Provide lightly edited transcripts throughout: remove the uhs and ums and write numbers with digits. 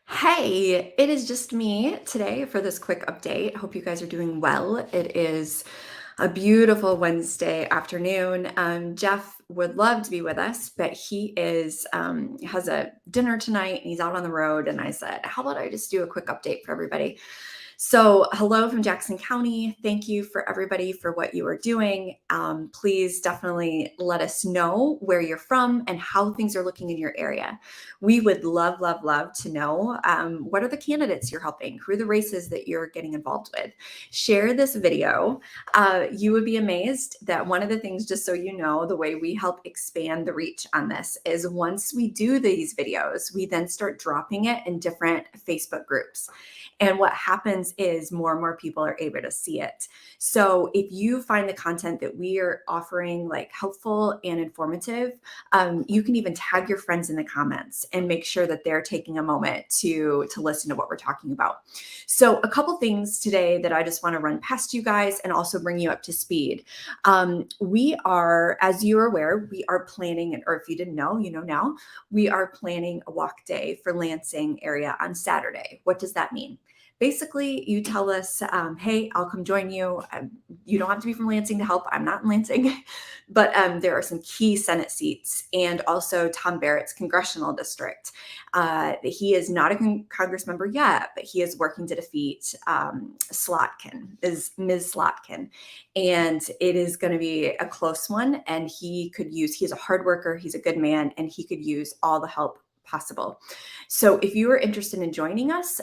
Hey, it is just me today for this quick update. Hope you guys are doing well. It is a beautiful Wednesday afternoon. Jeff would love to be with us, but he is has a dinner tonight and he's out on the road. And I said, how about I just do a quick update for everybody? So, hello from Jackson County. Thank you for everybody for what you are doing. Please definitely let us know where you're from and how things are looking in your area. We would love, love, love to know what are the candidates you're helping, who are the races that you're getting involved with. Share this video. You would be amazed that one of the things, just so you know, the way we help expand the reach on this is once we do these videos, we then start dropping it in different Facebook groups. And what happens is more and more people are able to see it. So if you find the content that we are offering like helpful and informative, you can even tag your friends in the comments and make sure that they're taking a moment to listen to what we're talking about. So a couple things today that I just want to run past you guys and also bring you up to speed. We are, as you are aware, we are planning, or if you didn't know, you know now, we are planning a walk day for Lansing area on Saturday. What does that mean? Basically, you tell us, hey, I'll come join you. You don't have to be from Lansing to help. I'm not in Lansing, but there are some key Senate seats and also Tom Barrett's congressional district. He is not a Congress member yet, but he is working to defeat Ms. Slotkin. And it is going to be a close one. And he's a hard worker, he's a good man, and he could use all the help possible. So if you are interested in joining us,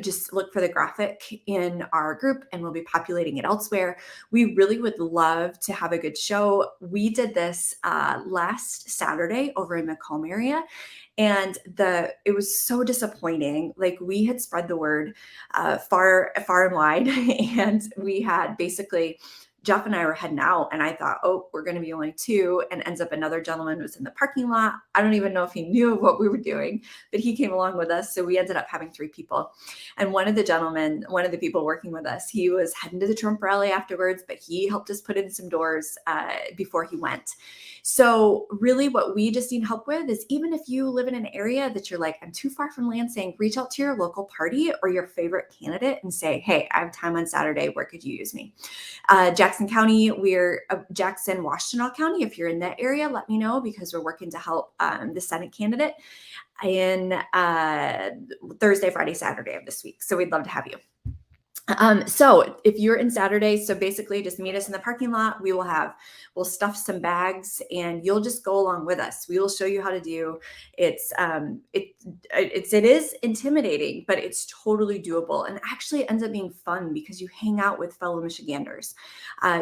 just look for the graphic in our group and we'll be populating it elsewhere. We really would love to have a good show. We did this last Saturday over in Macomb area. And it was so disappointing. Like we had spread the word far and wide, and we had basically Jeff and I were heading out, and I thought, oh, we're going to be only two. And ends up another gentleman was in the parking lot. I don't even know if he knew what we were doing, but he came along with us. So we ended up having three people. And one of the people working with us, he was heading to the Trump rally afterwards, but he helped us put in some doors before he went. So really what we just need help with is, even if you live in an area that you're like, I'm too far from Lansing, reach out to your local party or your favorite candidate and say, hey, I have time on Saturday. Where could you use me? Jackson County, we're Jackson, Washtenaw County. If you're in that area, let me know because we're working to help the Senate candidate in Thursday, Friday, Saturday of this week. So we'd love to have you. So if you're in Saturday, so basically just meet us in the parking lot. We'll stuff some bags and you'll just go along with us. We will show you how to do it is intimidating, but it's totally doable and actually ends up being fun because you hang out with fellow Michiganders.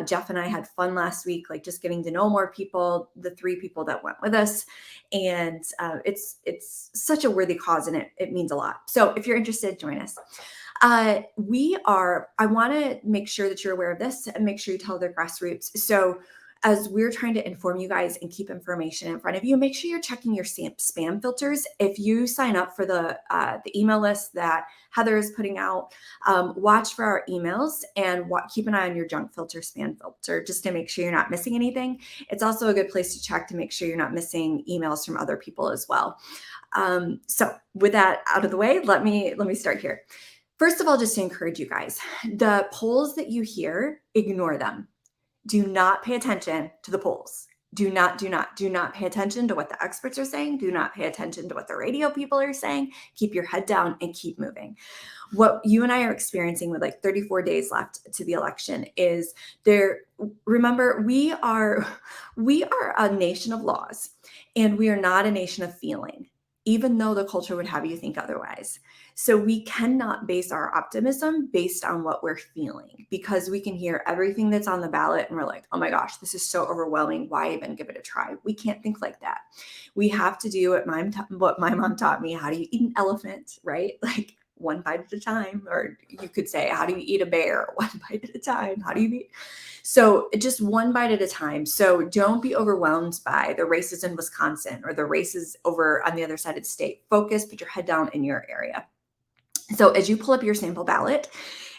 Jeff and I had fun last week, like just getting to know more people, the three people that went with us. And it's such a worthy cause and it means a lot. So if you're interested, join us. I want to make sure that you're aware of this and make sure you tell their grassroots. So as we're trying to inform you guys and keep information in front of you, make sure you're checking your spam filters. If you sign up for the email list that Heather is putting out, watch for our emails and keep an eye on your junk filter, spam filter, just to make sure you're not missing anything. It's also a good place to check to make sure you're not missing emails from other people as well. So with that out of the way, let me start here. First of all, just to encourage you guys, the polls that you hear, ignore them. Do not pay attention to the polls. Do not pay attention to what the experts are saying. Do not pay attention to what the radio people are saying. Keep your head down and keep moving. What you and I are experiencing with like 34 days left to the election is remember, we are a nation of laws and we are not a nation of feeling, even though the culture would have you think otherwise. So we cannot base our optimism based on what we're feeling, because we can hear everything that's on the ballot and we're like, oh my gosh, this is so overwhelming. Why even give it a try? We can't think like that. We have to do what my mom taught me. How do you eat an elephant, right? Like one bite at a time. Or you could say, how do you eat a bear? One bite at a time. How do you eat? So just one bite at a time. So don't be overwhelmed by the races in Wisconsin or the races over on the other side of the state. Focus, put your head down in your area. So as you pull up your sample ballot,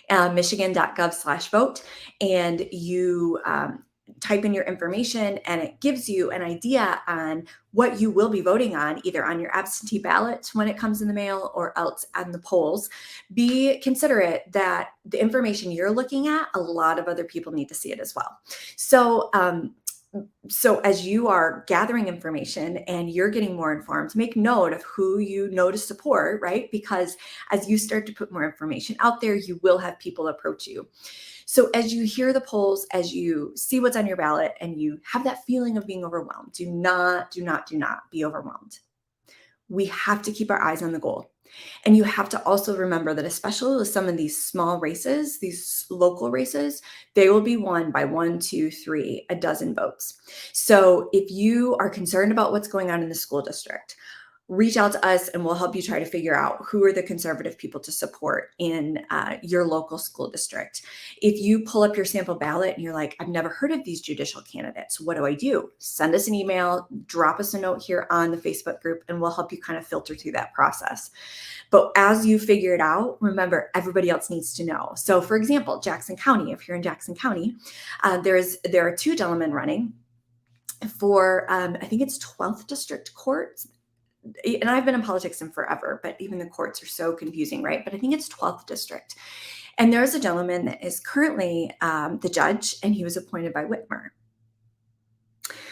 michigan.gov/vote, and you type in your information and it gives you an idea on what you will be voting on, either on your absentee ballot when it comes in the mail or else on the polls. Be considerate that the information you're looking at, a lot of other people need to see it as well. So as you are gathering information and you're getting more informed, make note of who you know to support, right? Because as you start to put more information out there, you will have people approach you. So as you hear the polls, as you see what's on your ballot and you have that feeling of being overwhelmed, do not be overwhelmed. We have to keep our eyes on the goal. And you have to also remember that, especially with some of these small races, these local races, they will be won by 1, 2, 3, a dozen votes. So if you are concerned about what's going on in the school district, reach out to us and we'll help you try to figure out who are the conservative people to support in your local school district. If you pull up your sample ballot and you're like, I've never heard of these judicial candidates, what do I do? Send us an email, drop us a note here on the Facebook group, and we'll help you kind of filter through that process. But as you figure it out, remember, everybody else needs to know. So for example, Jackson County, if you're in Jackson County, there are 2 gentlemen running for, I think it's 12th District Court. And I've been in politics in forever, but even the courts are so confusing, right? But I think it's 12th district. And there's a gentleman that is currently the judge, and he was appointed by Whitmer.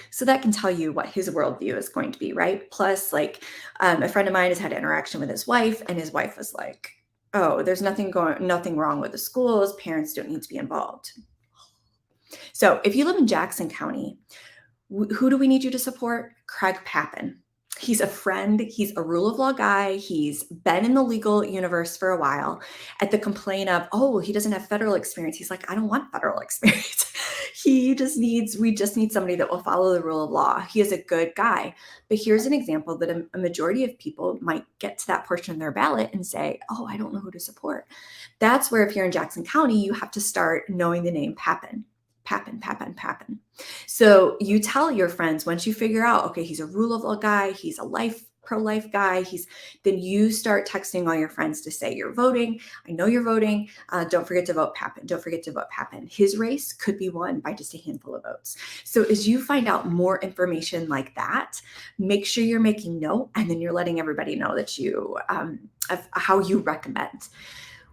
So that can tell you what his worldview is going to be, right? Plus, like, a friend of mine has had interaction with his wife, and his wife was like, oh, there's nothing wrong with the schools. Parents don't need to be involved. So if you live in Jackson County, who do we need you to support? Craig Pappen. He's a friend. He's a rule of law guy. He's been in the legal universe for a while. At the complaint of, oh, he doesn't have federal experience, he's like, I don't want federal experience. We just need somebody that will follow the rule of law. He is a good guy. But here's an example that a majority of people might get to that portion of their ballot and say, oh, I don't know who to support. That's where, if you're in Jackson County, you have to start knowing the name Pappen. So you tell your friends, once you figure out, okay, he's a rule of law guy, he's a pro-life guy, then you start texting all your friends to say, you're voting. I know you're voting. Don't forget to vote Pappen. Don't forget to vote Pappen. His race could be won by just a handful of votes. So as you find out more information like that, make sure you're making note, and then you're letting everybody know that of how you recommend.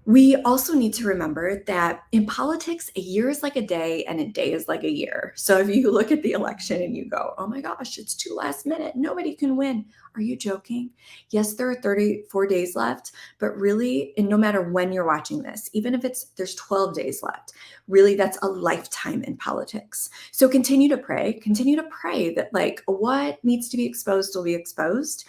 We also need to remember that in politics, a year is like a day and a day is like a year. So if you look at the election and you go, oh my gosh, it's too last minute, nobody can win. Are you joking? Yes, there are 34 days left, but really, and no matter when you're watching this, even if there's 12 days left, really that's a lifetime in politics. So continue to pray that, like, what needs to be exposed will be exposed,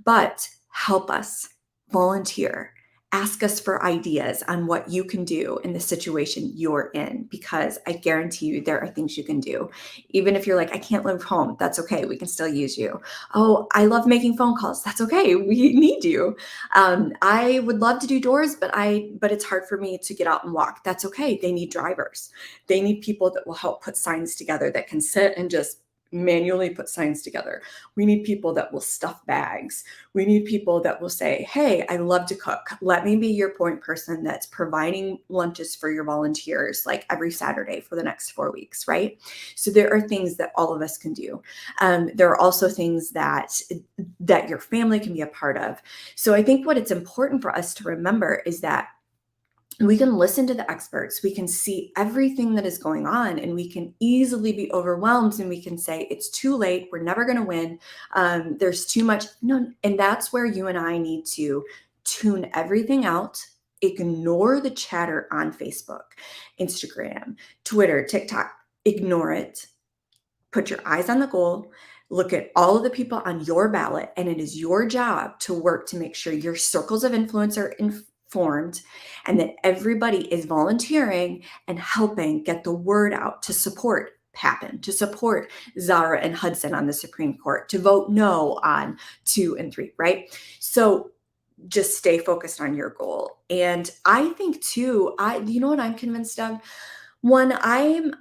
but help us, volunteer. Ask us for ideas on what you can do in the situation you're in, because I guarantee you there are things you can do. Even if you're like, I can't live home, that's okay. We can still use you. Oh, I love making phone calls. That's okay. We need you. I would love to do doors, but it's hard for me to get out and walk. That's okay. They need drivers. They need people that will help put signs together, that can sit and just manually put signs together. We need people that will stuff bags. We need people that will say, hey, I love to cook. Let me be your point person that's providing lunches for your volunteers, like every Saturday for the next 4 weeks, right? So there are things that all of us can do. There are also things that your family can be a part of. So I think what it's important for us to remember is that we can listen to the experts, we can see everything that is going on, and we can easily be overwhelmed, and we can say, it's too late, we're never going to win, there's too much. No, and that's where you and I need to tune everything out, ignore the chatter on Facebook, Instagram, Twitter, TikTok, ignore it, put your eyes on the goal, look at all of the people on your ballot, and it is your job to work to make sure your circles of influence are informed, and that everybody is volunteering and helping get the word out to support Pappen, to support Zara and Hudson on the Supreme Court, to vote no on 2 and 3, right? So just stay focused on your goal. And I think too, you know what I'm convinced of? One, I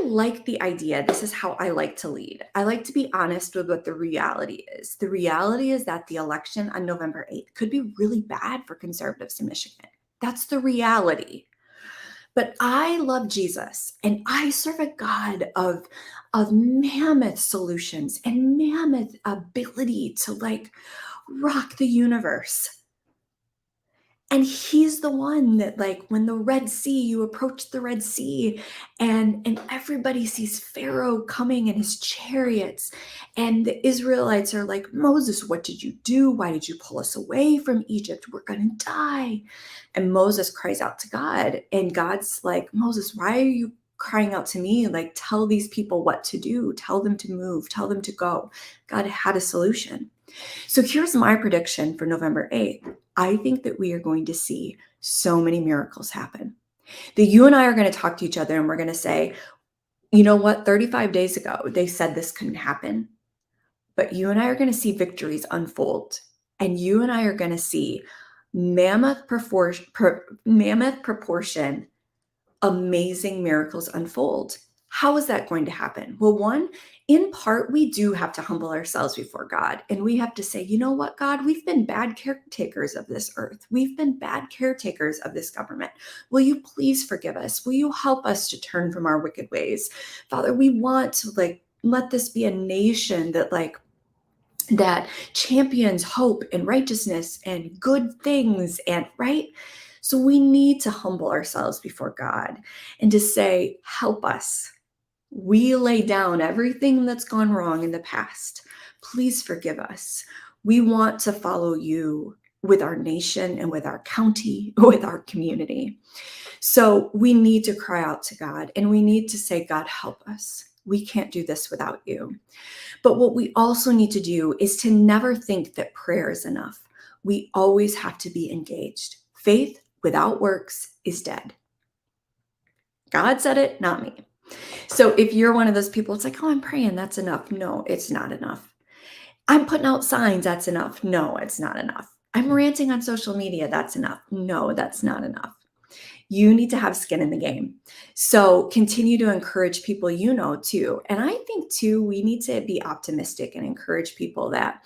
like the idea. This is how I like to lead. I like to be honest with what the reality is. The reality is that the election on November 8th could be really bad for conservatives in Michigan. That's the reality. But I love Jesus, and I serve a God of mammoth solutions and mammoth ability to like rock the universe. And he's the one that, like, when the Red Sea, you approach the Red Sea, and everybody sees Pharaoh coming in his chariots, and the Israelites are like, Moses, what did you do? Why did you pull us away from Egypt? We're gonna die. And Moses cries out to God, and God's like, Moses, why are you crying out to me? Like, tell these people what to do, tell them to move, tell them to go. God had a solution. So here's my prediction for November 8th. I think that we are going to see so many miracles happen. That you and I are going to talk to each other and we're going to say, you know what, 35 days ago, they said this couldn't happen. But you and I are going to see victories unfold. And you and I are going to see mammoth proportion amazing miracles unfold. How is that going to happen? Well, one, in part, we do have to humble ourselves before God. And we have to say, you know what, God, we've been bad caretakers of this earth. We've been bad caretakers of this government. Will you please forgive us? Will you help us to turn from our wicked ways? Father, we want to like let this be a nation that that champions hope and righteousness and good things, and right. So we need to humble ourselves before God and to say, help us. We lay down everything that's gone wrong in the past. Please forgive us. We want to follow you with our nation and with our county, with our community. So we need to cry out to God, and we need to say, God, help us. We can't do this without you. But what we also need to do is to never think that prayer is enough. We always have to be engaged. Faith without works is dead. God said it, not me. So if you're one of those people, it's like, oh, I'm praying, that's enough. No, it's not enough. I'm putting out signs, that's enough. No, it's not enough. I'm ranting on social media, that's enough. No, that's not enough. You need to have skin in the game. So continue to encourage people you know too. And I think too, we need to be optimistic and encourage people that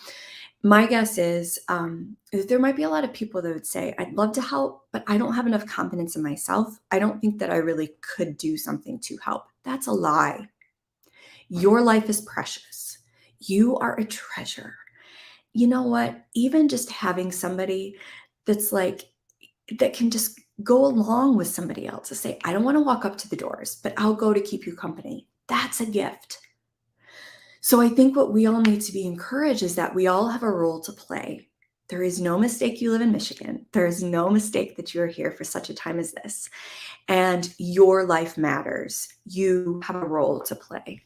my guess is there might be a lot of people that would say, I'd love to help, but I don't have enough confidence in myself. I don't think that I really could do something to help. That's a lie. Your life is precious. You are a treasure. You know what? Even just having somebody that's like, that can just go along with somebody else to say, I don't want to walk up to the doors, but I'll go to keep you company. That's a gift. So I think what we all need to be encouraged is that we all have a role to play. There is no mistake you live in Michigan. There is no mistake that you're here for such a time as this. And your life matters. You have a role to play.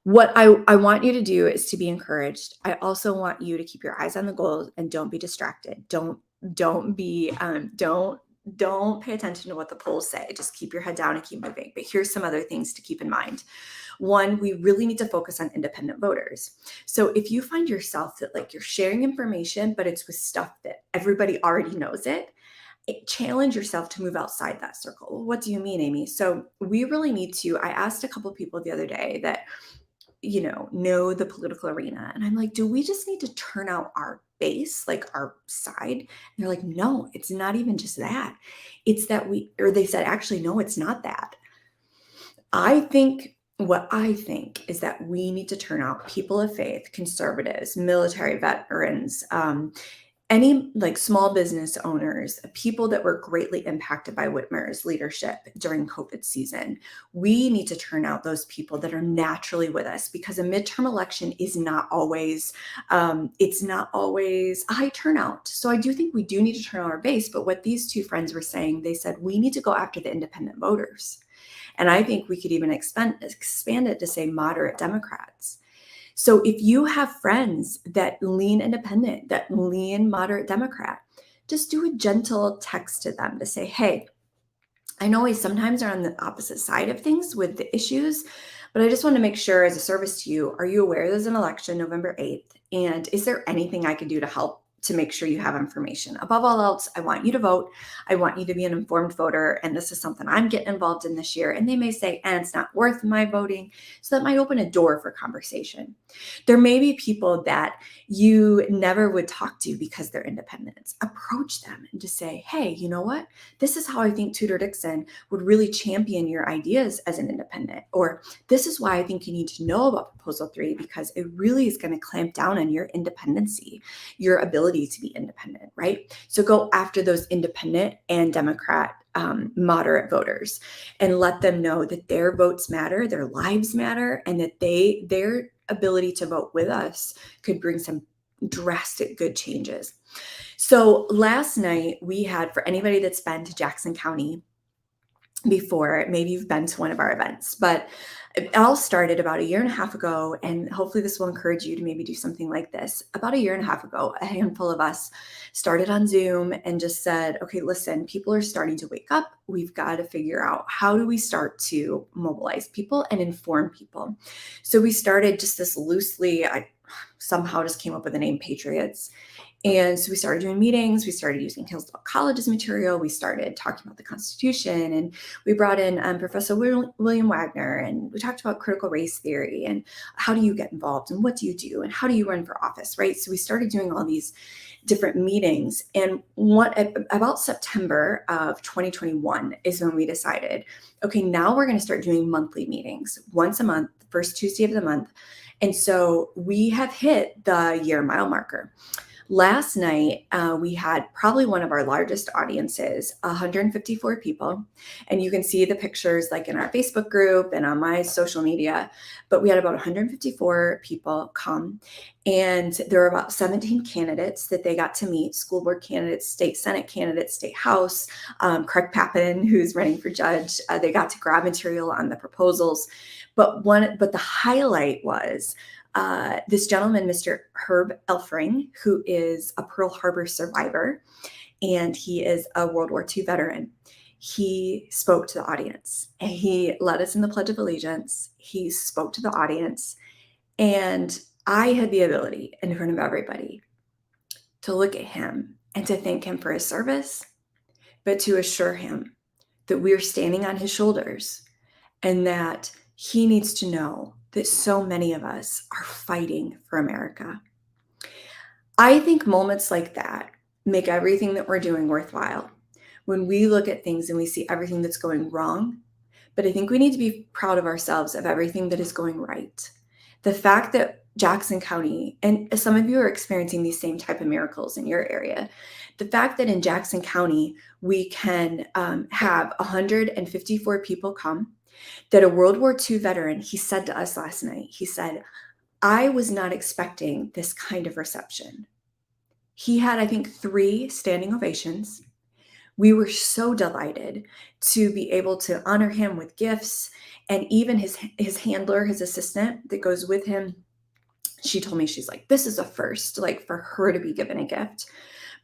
What I want you to do is to be encouraged. I also want you to keep your eyes on the goal and don't be distracted. Don't be don't pay attention to what the polls say. Just keep your head down and keep moving. But here's some other things to keep in mind. One, we really need to focus on independent voters. So if you find yourself that like you're sharing information, but it's with stuff that everybody already knows challenge yourself to move outside that circle. Well, what do you mean, Amy? So we really need to, I asked a couple people the other day that know the political arena. And I'm like, do we just need to turn out our base, like our side? And they're like, no, it's not even just that. It's that they said, actually, no, it's not that. What I think is that we need to turn out people of faith, conservatives, military veterans, any like small business owners, people that were greatly impacted by Whitmer's leadership during COVID season. We need to turn out those people that are naturally with us, because a midterm election is not always, it's not always a high turnout. So I do think we do need to turn out our base. But what these two friends were saying, they said, we need to go after the independent voters. And I think we could even expand it to say moderate Democrats. So if you have friends that lean independent, that lean moderate Democrat, just do a gentle text to them to say, hey, I know we sometimes are on the opposite side of things with the issues, but I just want to make sure as a service to you, are you aware there's an election November 8th? And is there anything I can do to help to make sure you have information. Above all else, I want you to vote. I want you to be an informed voter. And this is something I'm getting involved in this year. And they may say, and it's not worth my voting. So that might open a door for conversation. There may be people that you never would talk to because they're independents. Approach them and just say, hey, you know what? This is how I think Tudor Dixon would really champion your ideas as an independent. Or this is why I think you need to know about Proposal 3, because it really is going to clamp down on your independency, your ability to be independent, right? So go after those independent and Democrat moderate voters and let them know that their votes matter, their lives matter, and that their ability to vote with us could bring some drastic good changes. So last night we had, for anybody that's been to Jackson County before, maybe you've been to one of our events, but it all started about a year and a half ago, and hopefully this will encourage you to maybe do something like this. About a year and a half ago, a handful of us started on Zoom and just said, okay, listen, people are starting to wake up. We've got to figure out, how do we start to mobilize people and inform people? So we started just this loosely, I somehow just came up with the name Patriots. And so we started doing meetings. We started using Hillsdale College's material. We started talking about the Constitution, and we brought in Professor William Wagner, and we talked about critical race theory and how do you get involved and what do you do and how do you run for office, right? So we started doing all these different meetings. And about September of 2021 is when we decided, okay, now we're going to start doing monthly meetings once a month, the first Tuesday of the month. And so we have hit the year mile marker. Last night, we had probably one of our largest audiences, 154 people. And you can see the pictures like in our Facebook group and on my social media. But we had about 154 people come. And there were about 17 candidates that they got to meet: school board candidates, state Senate candidates, state House, Craig Pappin, who's running for judge. They got to grab material on the proposals. But the highlight was this gentleman, Mr. Herb Elfring, who is a Pearl Harbor survivor, and he is a World War II veteran. He spoke to the audience, and he led us in the Pledge of Allegiance. He spoke to the audience, and I had the ability, in front of everybody, to look at him and to thank him for his service, but to assure him that we're standing on his shoulders and that he needs to know that so many of us are fighting for America. I think moments like that make everything that we're doing worthwhile. When we look at things and we see everything that's going wrong, but I think we need to be proud of ourselves of everything that is going right. The fact that Jackson County, and some of you are experiencing these same type of miracles in your area, the fact that in Jackson County, we can have 154 people come, that a World War II veteran, he said to us last night, he said, I was not expecting this kind of reception. He had, I think, 3 standing ovations. We were so delighted to be able to honor him with gifts, and even his handler, his assistant that goes with him, she told me, she's like, this is a first, like, for her to be given a gift.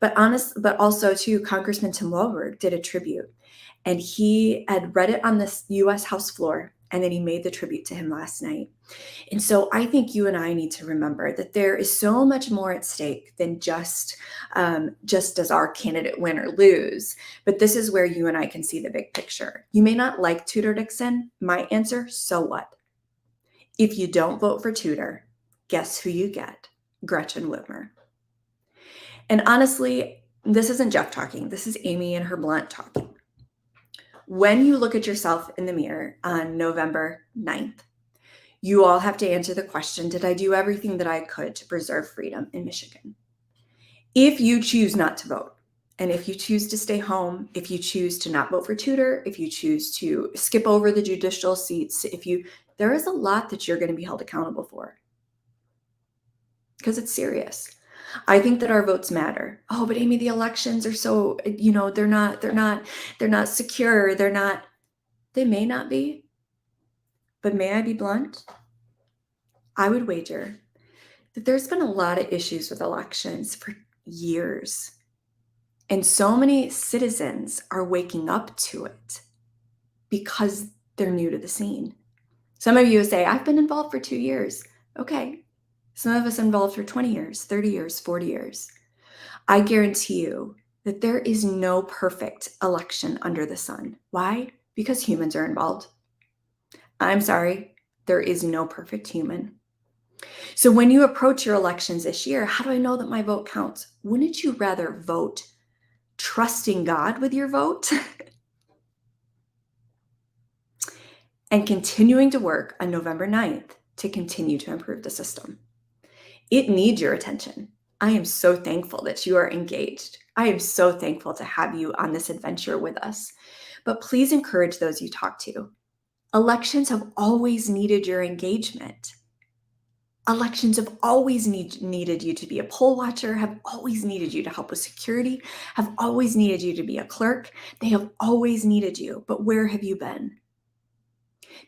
But also too, Congressman Tim Walberg did a tribute, and he had read it on the U.S. House floor, and then he made the tribute to him last night. And so I think you and I need to remember that there is so much more at stake than just does our candidate win or lose. But this is where you and I can see the big picture. You may not like Tudor Dixon. My answer, so what? If you don't vote for Tudor, guess who you get? Gretchen Whitmer. And honestly, this isn't Jeff talking. This is Amy and her blunt talking. When you look at yourself in the mirror on November 9th, you all have to answer the question, did I do everything that I could to preserve freedom in Michigan? If you choose not to vote, and if you choose to stay home, if you choose to not vote for Tudor, if you choose to skip over the judicial seats, there is a lot that you're going to be held accountable for, because it's serious. I think that our votes matter. Oh, but Amy, the elections are so, they're not secure. They may not be, but may I be blunt? I would wager that there's been a lot of issues with elections for years. And so many citizens are waking up to it because they're new to the scene. Some of you say, I've been involved for 2 years. Okay. Some of us involved for 20 years, 30 years, 40 years. I guarantee you that there is no perfect election under the sun. Why? Because humans are involved. I'm sorry, there is no perfect human. So when you approach your elections this year, how do I know that my vote counts? Wouldn't you rather vote trusting God with your vote and continuing to work on November 9th to continue to improve the system? It needs your attention. I am so thankful that you are engaged. I am so thankful to have you on this adventure with us. But please encourage those you talk to. Elections have always needed your engagement. Elections have always needed you to be a poll watcher, have always needed you to help with security, have always needed you to be a clerk. They have always needed you. But where have you been?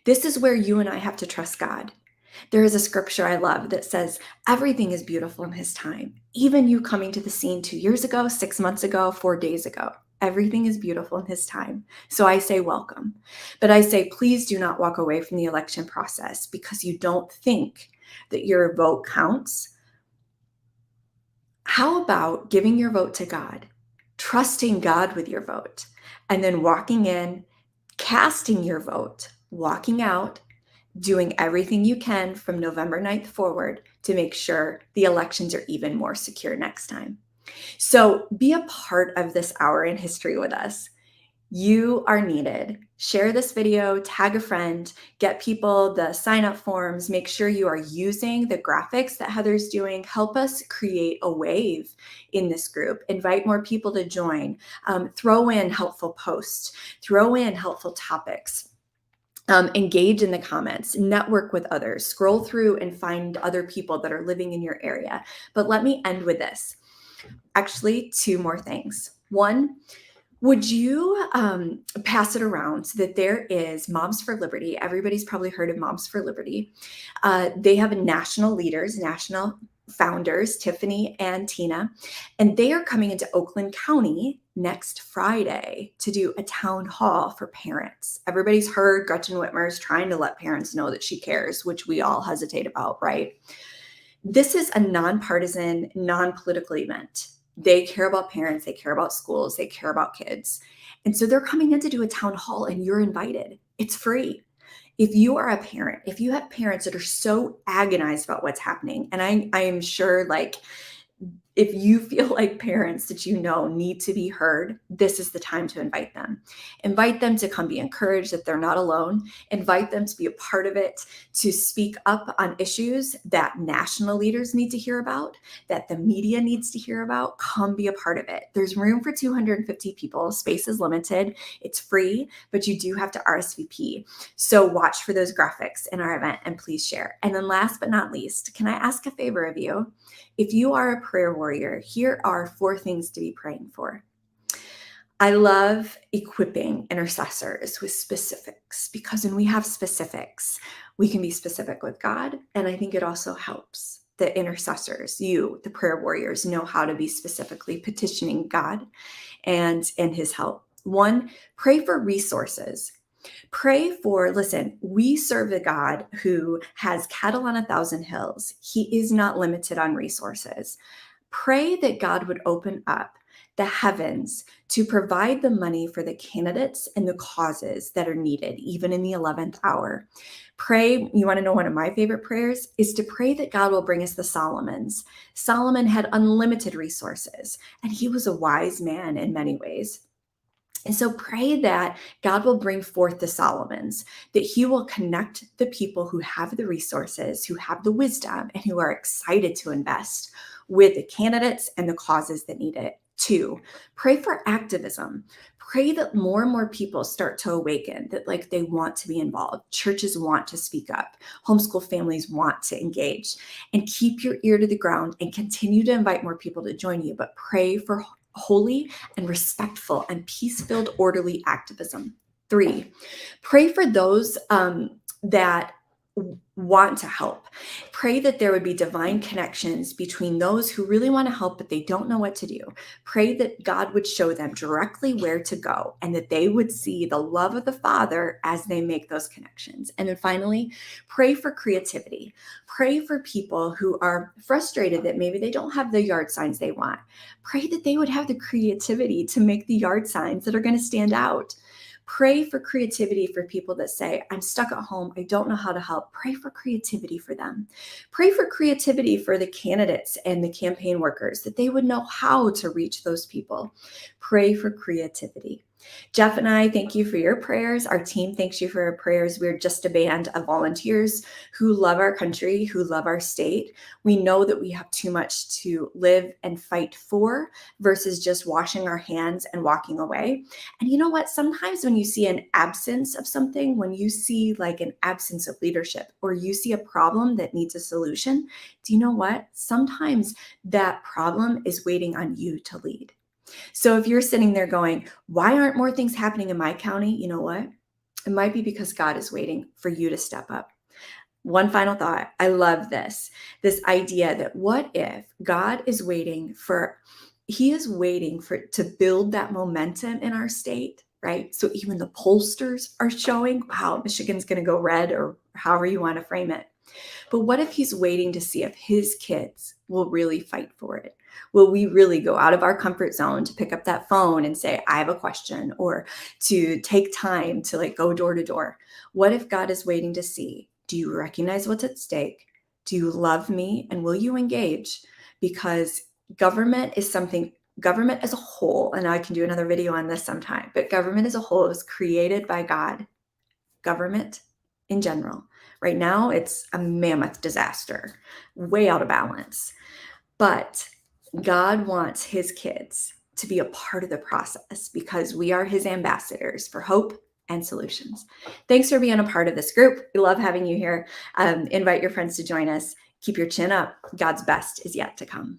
This is where you and I have to trust God. There is a scripture I love that says, everything is beautiful in His time. Even you coming to the scene 2 years ago, 6 months ago, 4 days ago. Everything is beautiful in His time. So I say welcome. But I say, please do not walk away from the election process because you don't think that your vote counts. How about giving your vote to God, trusting God with your vote, and then walking in, casting your vote, walking out, doing everything you can from November 9th forward to make sure the elections are even more secure next time. So be a part of this hour in history with us. You are needed. Share this video, tag a friend, get people the sign up forms, make sure you are using the graphics that Heather's doing. Help us create a wave in this group. Invite more people to join. Throw in helpful posts, throw in helpful topics. Engage in the comments, network with others, scroll through and find other people that are living in your area. But let me end with this. Actually, 2 more things. One, would you pass it around so that there is Moms for Liberty? Everybody's probably heard of Moms for Liberty. They have national leaders, national founders, Tiffany and Tina, and they are coming into Oakland County next Friday to do a town hall for parents. Everybody's heard Gretchen Whitmer's trying to let parents know that she cares, which we all hesitate about, right? This is a nonpartisan, non-political event. They care about parents, they care about schools, they care about kids. And so they're coming in to do a town hall and you're invited. It's free. If you are a parent, if you have parents that are so agonized about what's happening, and I am sure like if you feel like parents that you know need to be heard, this is the time to invite them. Invite them to come be encouraged that they're not alone. Invite them to be a part of it, to speak up on issues that national leaders need to hear about, that the media needs to hear about. Come be a part of it. There's room for 250 people. Space is limited. It's free, but you do have to RSVP. So watch for those graphics in our event and please share. And then last but not least, can I ask a favor of you? If you are a prayer warrior, here are 4 things to be praying for. I love equipping intercessors with specifics because when we have specifics, we can be specific with God. And I think it also helps the intercessors, you, the prayer warriors, know how to be specifically petitioning God and His help. 1, pray for resources. Pray for, listen, we serve a God who has cattle on 1,000 hills. He is not limited on resources. Pray that God would open up the heavens to provide the money for the candidates and the causes that are needed, even in the 11th hour. Pray, you want to know one of my favorite prayers is to pray that God will bring us the Solomons. Solomon had unlimited resources, and he was a wise man in many ways. And so pray that God will bring forth the Solomons, that He will connect the people who have the resources, who have the wisdom, and who are excited to invest with the candidates and the causes that need it. 2, pray for activism. Pray that more and more people start to awaken, that like they want to be involved. Churches want to speak up. Homeschool families want to engage. And keep your ear to the ground and continue to invite more people to join you, but pray for holy and respectful and peace-filled, orderly activism. 3, pray for those that want to help. Pray that there would be divine connections between those who really want to help, but they don't know what to do. Pray that God would show them directly where to go and that they would see the love of the Father as they make those connections. And then finally, pray for creativity. Pray for people who are frustrated that maybe they don't have the yard signs they want. Pray that they would have the creativity to make the yard signs that are going to stand out. Pray for creativity for people that say, I'm stuck at home. I don't know how to help. Pray for creativity for them. Pray for creativity for the candidates and the campaign workers, that they would know how to reach those people. Pray for creativity. Jeff and I thank you for your prayers. Our team thanks you for your prayers. We're just a band of volunteers who love our country, who love our state. We know that we have too much to live and fight for versus just washing our hands and walking away. And you know what? Sometimes when you see an absence of something, when you see like an absence of leadership, or you see a problem that needs a solution, do you know what? Sometimes that problem is waiting on you to lead. So if you're sitting there going, why aren't more things happening in my county? You know what? It might be because God is waiting for you to step up. One final thought. I love this idea that what if God is waiting for, he is waiting for to build that momentum in our state, right? So even the pollsters are showing, wow, Michigan's going to go red, or however you want to frame it. But what if he's waiting to see if his kids will really fight for it? Will we really go out of our comfort zone to pick up that phone and say, I have a question, or to take time to like go door to door? What if God is waiting to see, do you recognize what's at stake? Do you love me? And will you engage? Because government is something, government as a whole, and I can do another video on this sometime, but government as a whole was created by God. Government in general. Right now, it's a mammoth disaster, way out of balance. But God wants his kids to be a part of the process because we are his ambassadors for hope and solutions. Thanks for being a part of this group. We love having you here. Invite your friends to join us. Keep your chin up. God's best is yet to come.